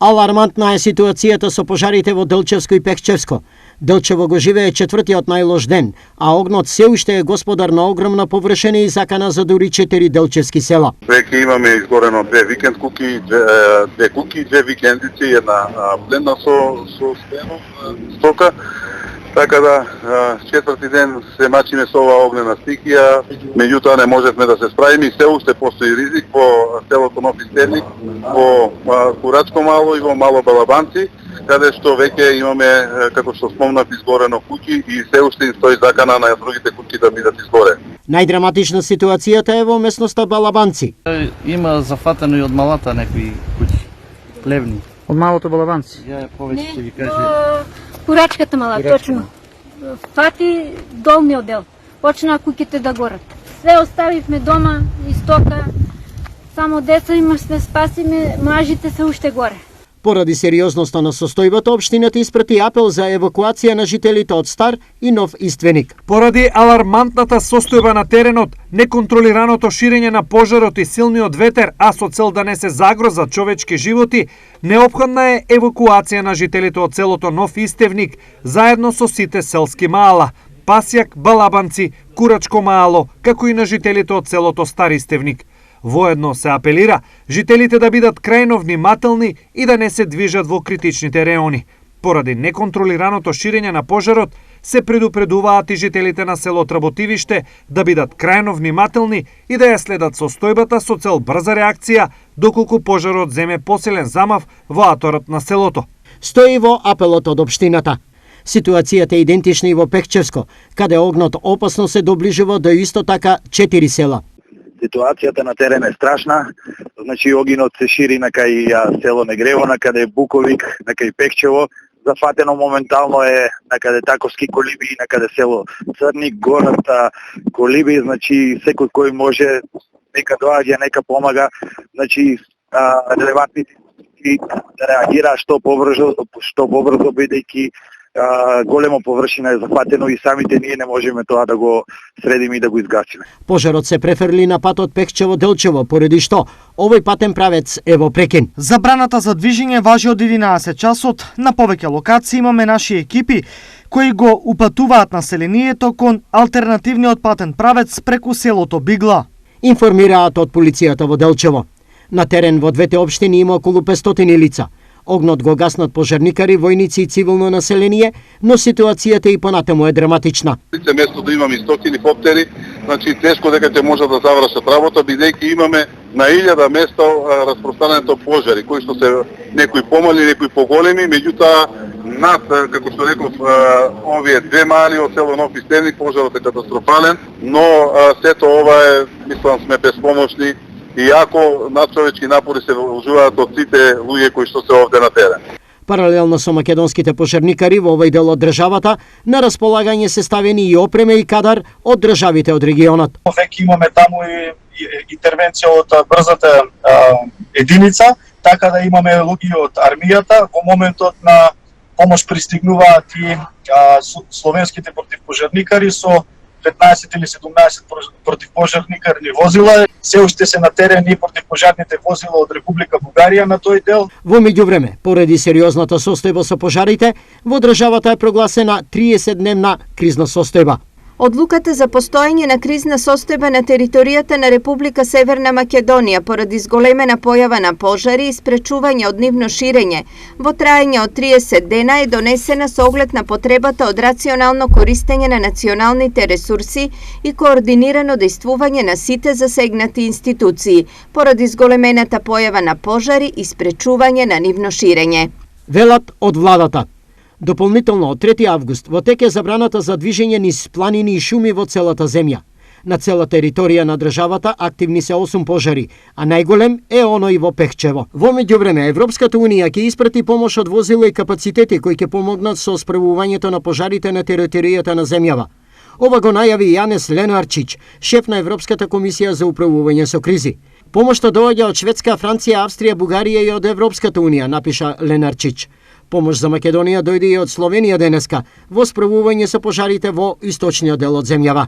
Алармантна е ситуацијата со пожарите во Делчевско и Пехчевско. Делчево го живее четвртиот најлош ден, а огнот се уште е господар на огромна површина и закана за дури 4 делчевски села. Веќе имаме изгорено 2 викенд куки, 2 куки, 2 викендици, една пленна со стока. Така да, четврти ден се мачиме со оваа огнена стихија, меѓутоа не можевме да се справиме и се уште постои ризик во селото Нов Истерник, во Курачко мало и во Мало Балабанци, каде што веќе имаме, како што спомнав, изгорено куќи и се уште им стои закана на другите куќи да бидат изгорени. Најдраматична ситуацијата е во местноста Балабанци. Има зафатено и од малата некои куќи, плевни. Од малото Балабанци? Ја повеќе ќе ви каже. Курачката мала, точно. Фати долниот дел. Почнаа куќите да горат. Све оставивме дома и стока. Само деца имавме спасиме, мажите се уште горе. Поради сериозноста на состојбата, општината испрати апел за евакуација на жителите од Стар и Нов Иственик. Поради алармантната состојба на теренот, неконтролираното ширење на пожарот и силниот ветер, а со цел да не се загрозат човечки животи, неопходна е евакуација на жителите од селото Нов Истевник, заедно со сите селски маала, Пасјак, Балабанци, Курачко мало, како и на жителите од селото Стар Истевник. Воедно се апелира жителите да бидат крајно внимателни и да не се движат во критичните реони. Поради неконтролираното ширење на пожарот, се предупредуваат и жителите на село Тработивиште да бидат крајно внимателни и да ја следат состојбата со цел брза реакција, доколку пожарот земе посилен замав во аторот на селото. Стои во апелот од општината. Ситуацијата е идентична и во Пехчевско, каде огнот опасно се доближува до исто така 4 села. Ситуацијата на терен е страшна, значи огинот се шири на кај село Негрево, на каде е Буковик, на кај Пехчево, зафатено моментално е на каде Таковски колиби, на каде село Црник, горат колиби, значи секој кој може нека доаѓа, нека помага, значи релевантните да реагира што побрзо бидејќи голема површина е зафатено и самите ние не можеме тоа да го средиме и да го изгасиме. Пожарот се префрли на патот Пехчево-Делчево, поради што овој патен правец е во прекин. Забраната за движење важи од 11 часот. На повеќе локации имаме наши екипи кои го упатуваат населението кон алтернативниот патен правец преку селото Бигла. Информираат од полицијата во Делчево. На терен во двете општини има околу 500 лица. Огнот го гаснат пожарникари, војници и цивилно население, но ситуацијата и понатаму е драматична. Место да имаме 100 хеликоптери, значи тешко дека ќе можат да завршат работа, бидејќи имаме на 1000 места распространето пожари, кои што се некои помали, некои поголеми, меѓутоа над, како што реков, овие две мали од село Нов Истерник, пожарот е катастрофален, но сето ова е, мислам, сме безпомошни, иако надчовечки напори се вложуваат од сите луѓе кои што се овде на терен. Паралелно со македонските пожарникари во овој дел од државата, на располагање се ставени и опреме и кадар од државите од регионот. Веќе имаме таму и интервенција од брзата единица, така да имаме луѓе од армијата. Во моментот на помош пристигнуваат и словенските противпожарникари со 15 или 17 противпожарникарни возила. Се уште се на терен и противпожарните возила од Република Бугарија на тој дел. Во меѓувреме, поради сериозната состојба со пожарите, во државата е прогласена 30-дневна кризна состојба. Одлуката за постоење на кризна состојба на територијата на Република Северна Македонија поради зголемена појава на пожари и спречување од нивно ширење во траење од 30 дена е донесена со оглед на потребата од рационално користење на националните ресурси и координирано дејствување на сите засегнати институции поради зголемената појава на пожари и спречување на нивно ширење. Велат од владата. Дополнително од 3 август во тек е забраната за движење низ планини и шуми во целата земја. На цела територија на државата активни се 8 пожари, а најголем е оној во Пехчево. Во меѓувреме, Европската унија ќе испрати помош од возила и капацитети кои ќе помогнат со справувањето на пожарите на територијата на земјава. Ова го најави Јанес Ленарчич, шеф на Европската комисија за управување со кризи. Помошта доаѓа од Шведска, Франција, Австрија, Бугарија и од Европската унија, напиша Ленарчич. Помош за Македонија дојде и од Словенија денеска во справување со пожарите во источниот дел од земјава.